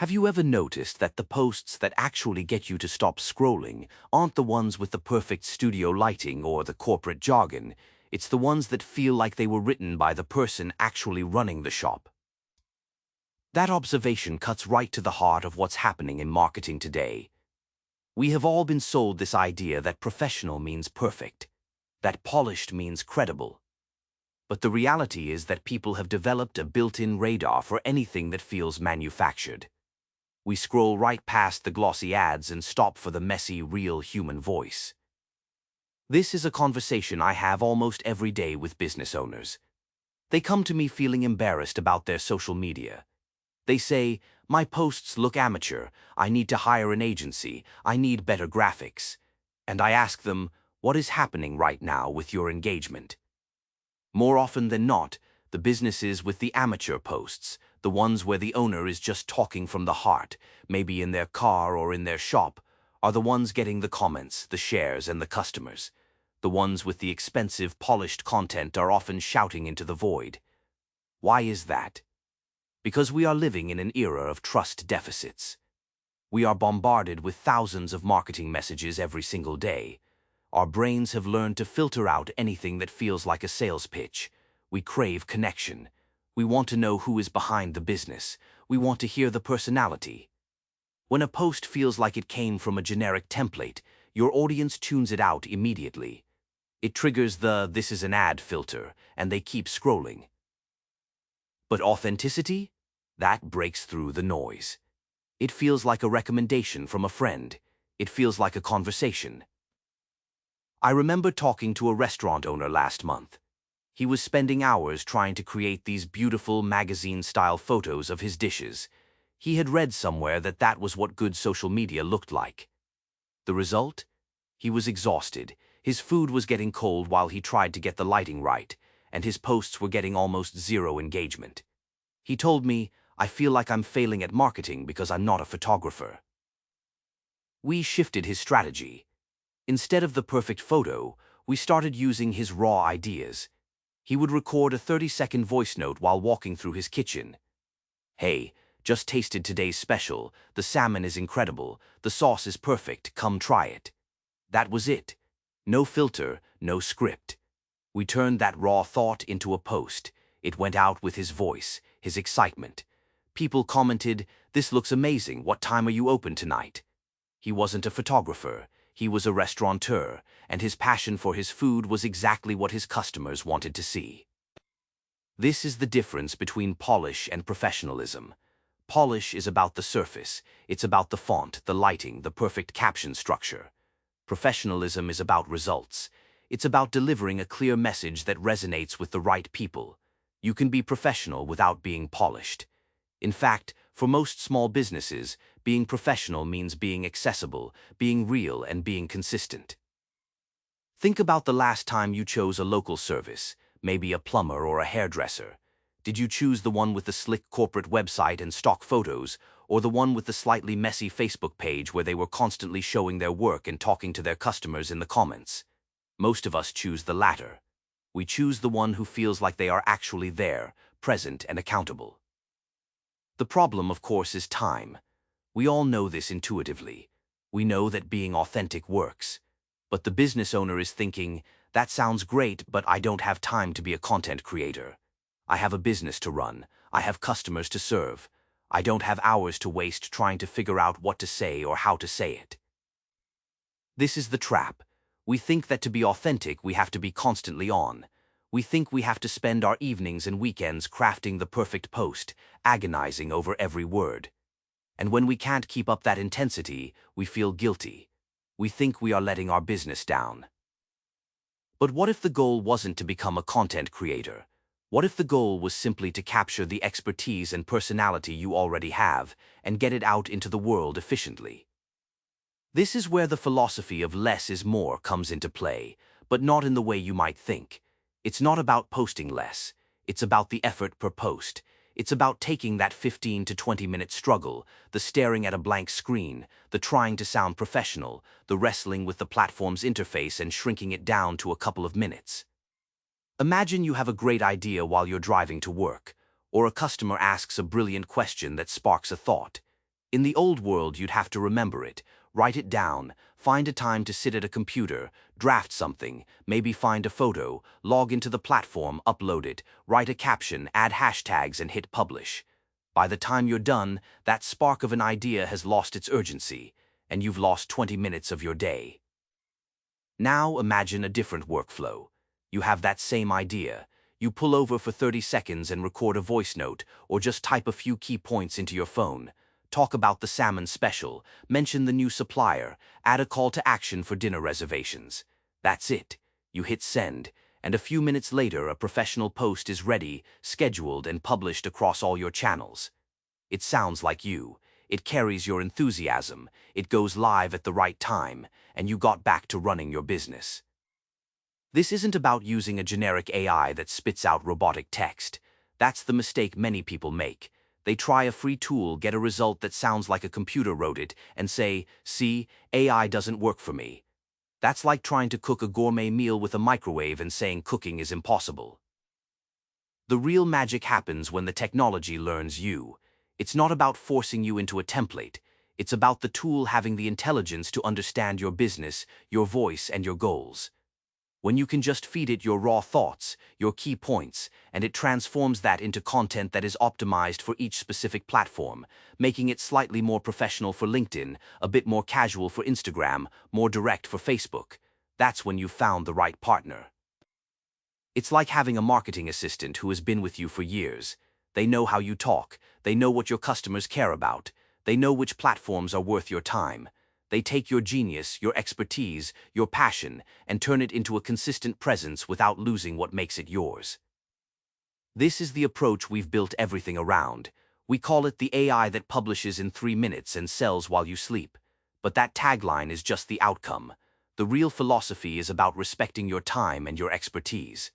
Have you ever noticed that the posts that actually get you to stop scrolling aren't the ones with the perfect studio lighting or the corporate jargon? It's the ones that feel like they were written by the person actually running the shop. That observation cuts right to the heart of what's happening in marketing today. We have all been sold this idea that professional means perfect, that polished means credible. But the reality is that people have developed a built-in radar for anything that feels manufactured. We scroll right past the glossy ads and stop for the messy, real human voice. This is a conversation I have almost every day with business owners. They come to me feeling embarrassed about their social media. They say, "My posts look amateur, I need to hire an agency, I need better graphics." And I ask them, what is happening right now with your engagement? More often than not, the businesses with the amateur posts, the ones where the owner is just talking from the heart, maybe in their car or in their shop, are the ones getting the comments, the shares, and the customers. The ones with the expensive, polished content are often shouting into the void. Why is that? Because we are living in an era of trust deficits. We are bombarded with thousands of marketing messages every single day. Our brains have learned to filter out anything that feels like a sales pitch. We crave connection. We want to know who is behind the business. We want to hear the personality. When a post feels like it came from a generic template, your audience tunes it out immediately. It triggers the "this is an ad" filter, and they keep scrolling. But authenticity? That breaks through the noise. It feels like a recommendation from a friend. It feels like a conversation. I remember talking to a restaurant owner last month. He was spending hours trying to create these beautiful magazine-style photos of his dishes. He had read somewhere that that was what good social media looked like. The result? He was exhausted. His food was getting cold while he tried to get the lighting right, and his posts were getting almost zero engagement. He told me, "I feel like I'm failing at marketing because I'm not a photographer." We shifted his strategy. Instead of the perfect photo, we started using his raw ideas. He would record a 30-second voice note while walking through his kitchen. "Hey, just tasted today's special. The salmon is incredible. The sauce is perfect. Come try it." That was it. No filter, no script. We turned that raw thought into a post. It went out with his voice, his excitement. People commented, "This looks amazing. What time are you open tonight?" He wasn't a photographer. He was a restaurateur, and his passion for his food was exactly what his customers wanted to see. This is the difference between polish and professionalism. Polish is about the surface. It's about the font, the lighting, the perfect caption structure. Professionalism is about results. It's about delivering a clear message that resonates with the right people. You can be professional without being polished. In fact, for most small businesses, being professional means being accessible, being real, and being consistent. Think about the last time you chose a local service, maybe a plumber or a hairdresser. Did you choose the one with the slick corporate website and stock photos, or the one with the slightly messy Facebook page where they were constantly showing their work and talking to their customers in the comments? Most of us choose the latter. We choose the one who feels like they are actually there, present, and accountable. The problem, of course, is time. We all know this intuitively. We know that being authentic works. But the business owner is thinking, "That sounds great, but I don't have time to be a content creator. I have a business to run. I have customers to serve. I don't have hours to waste trying to figure out what to say or how to say it." This is the trap. We think that to be authentic, we have to be constantly on. We think we have to spend our evenings and weekends crafting the perfect post, agonizing over every word. And when we can't keep up that intensity, we feel guilty. We think we are letting our business down. But what if the goal wasn't to become a content creator? What if the goal was simply to capture the expertise and personality you already have and get it out into the world efficiently? This is where the philosophy of less is more comes into play, but not in the way you might think. It's not about posting less. It's about the effort per post. It's about taking that 15 to 20-minute struggle, the staring at a blank screen, the trying to sound professional, the wrestling with the platform's interface and shrinking it down to a couple of minutes. Imagine you have a great idea while you're driving to work, or a customer asks a brilliant question that sparks a thought. In the old world, you'd have to remember it, write it down, find a time to sit at a computer, draft something, maybe find a photo, log into the platform, upload it, write a caption, add hashtags, and hit publish. By the time you're done, that spark of an idea has lost its urgency, and you've lost 20 minutes of your day. Now imagine a different workflow. You have that same idea. You pull over for 30 seconds and record a voice note, or just type a few key points into your phone. Talk about the salmon special, mention the new supplier, add a call to action for dinner reservations. That's it. You hit send, and a few minutes later a professional post is ready, scheduled, and published across all your channels. It sounds like you. It carries your enthusiasm, it goes live at the right time, and you got back to running your business. This isn't about using a generic AI that spits out robotic text. That's the mistake many people make. They try a free tool, get a result that sounds like a computer wrote it, and say, "See, AI doesn't work for me." That's like trying to cook a gourmet meal with a microwave and saying cooking is impossible. The real magic happens when the technology learns you. It's not about forcing you into a template. It's about the tool having the intelligence to understand your business, your voice, and your goals. When you can just feed it your raw thoughts, your key points, and it transforms that into content that is optimized for each specific platform, making it slightly more professional for LinkedIn, a bit more casual for Instagram, more direct for Facebook, that's when you've found the right partner. It's like having a marketing assistant who has been with you for years. They know how you talk, they know what your customers care about, they know which platforms are worth your time. They take your genius, your expertise, your passion, and turn it into a consistent presence without losing what makes it yours. This is the approach we've built everything around. We call it the AI that publishes in 3 minutes and sells while you sleep. But that tagline is just the outcome. The real philosophy is about respecting your time and your expertise.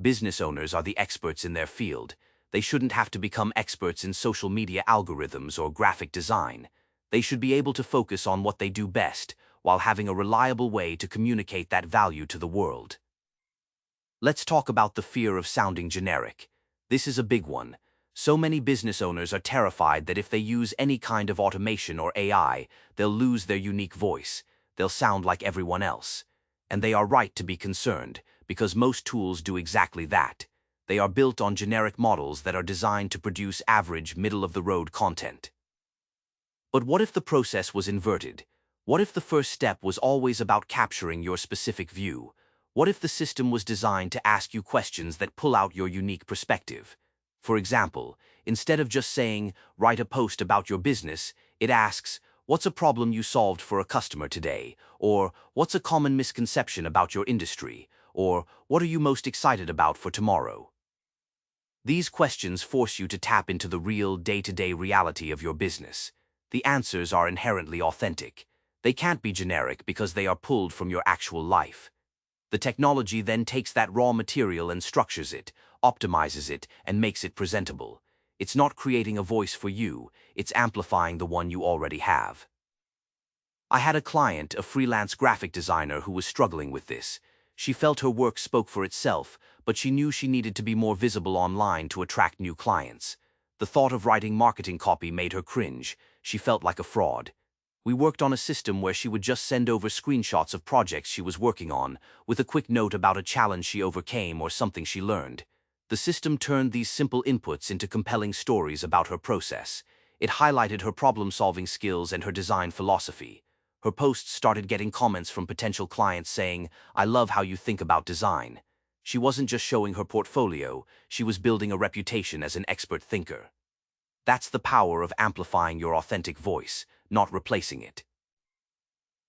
Business owners are the experts in their field. They shouldn't have to become experts in social media algorithms or graphic design. They should be able to focus on what they do best, while having a reliable way to communicate that value to the world. Let's talk about the fear of sounding generic. This is a big one. So many business owners are terrified that if they use any kind of automation or AI, they'll lose their unique voice. They'll sound like everyone else. And they are right to be concerned, because most tools do exactly that. They are built on generic models that are designed to produce average, middle-of-the-road content. But what if the process was inverted? What if the first step was always about capturing your specific view? What if the system was designed to ask you questions that pull out your unique perspective? For example, instead of just saying, "Write a post about your business," it asks, "What's a problem you solved for a customer today?" Or, "What's a common misconception about your industry?" Or, "What are you most excited about for tomorrow?" These questions force you to tap into the real, day-to-day reality of your business. The answers are inherently authentic. They can't be generic because they are pulled from your actual life. The technology then takes that raw material and structures it, optimizes it, and makes it presentable. It's not creating a voice for you, it's amplifying the one you already have. I had a client, a freelance graphic designer, who was struggling with this. She felt her work spoke for itself, but she knew she needed to be more visible online to attract new clients. The thought of writing marketing copy made her cringe. She felt like a fraud. We worked on a system where she would just send over screenshots of projects she was working on, with a quick note about a challenge she overcame or something she learned. The system turned these simple inputs into compelling stories about her process. It highlighted her problem-solving skills and her design philosophy. Her posts started getting comments from potential clients saying, "I love how you think about design." She wasn't just showing her portfolio, she was building a reputation as an expert thinker. That's the power of amplifying your authentic voice, not replacing it.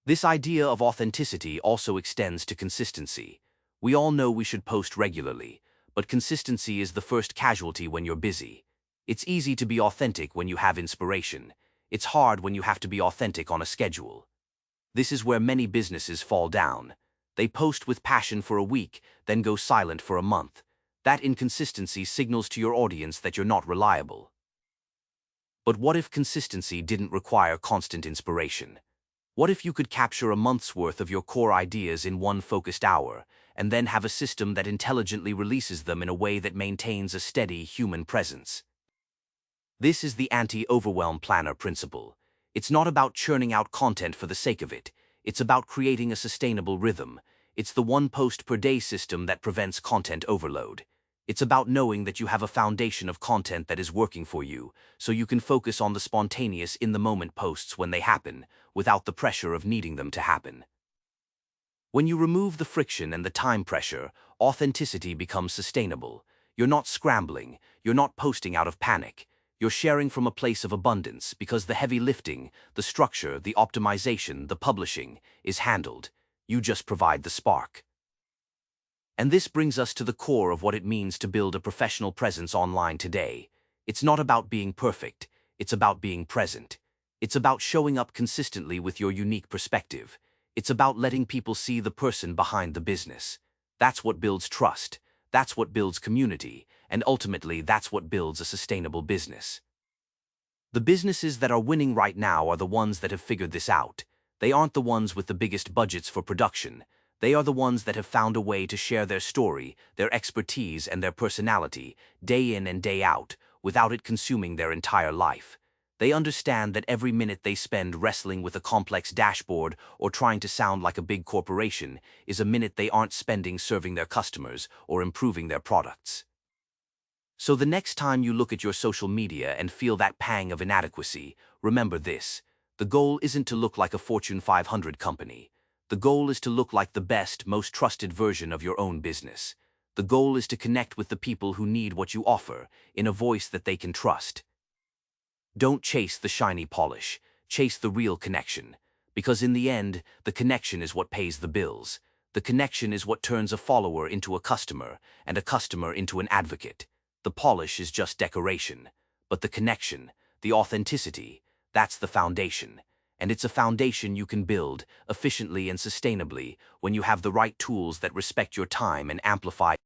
This idea of authenticity also extends to consistency. We all know we should post regularly, but consistency is the first casualty when you're busy. It's easy to be authentic when you have inspiration. It's hard when you have to be authentic on a schedule. This is where many businesses fall down. They post with passion for a week, then go silent for a month. That inconsistency signals to your audience that you're not reliable. But what if consistency didn't require constant inspiration? What if you could capture a month's worth of your core ideas in one focused hour, and then have a system that intelligently releases them in a way that maintains a steady human presence? This is the anti-overwhelm planner principle. It's not about churning out content for the sake of it. It's about creating a sustainable rhythm. It's the one post per day system that prevents content overload. It's about knowing that you have a foundation of content that is working for you, so you can focus on the spontaneous in-the-moment posts when they happen, without the pressure of needing them to happen. When you remove the friction and the time pressure, authenticity becomes sustainable. You're not scrambling, you're not posting out of panic. You're sharing from a place of abundance because the heavy lifting, the structure, the optimization, the publishing is handled. You just provide the spark. And this brings us to the core of what it means to build a professional presence online today. It's not about being perfect, it's about being present. It's about showing up consistently with your unique perspective. It's about letting people see the person behind the business. That's what builds trust, that's what builds community, and ultimately that's what builds a sustainable business. The businesses that are winning right now are the ones that have figured this out. They aren't the ones with the biggest budgets for production. They are the ones that have found a way to share their story, their expertise, and their personality, day in and day out, without it consuming their entire life. They understand that every minute they spend wrestling with a complex dashboard or trying to sound like a big corporation is a minute they aren't spending serving their customers or improving their products. So the next time you look at your social media and feel that pang of inadequacy, remember this. The goal isn't to look like a Fortune 500 company. The goal is to look like the best, most trusted version of your own business. The goal is to connect with the people who need what you offer, in a voice that they can trust. Don't chase the shiny polish, chase the real connection. Because in the end, the connection is what pays the bills. The connection is what turns a follower into a customer, and a customer into an advocate. The polish is just decoration, but the connection, the authenticity, that's the foundation. And it's a foundation you can build efficiently and sustainably when you have the right tools that respect your time and amplify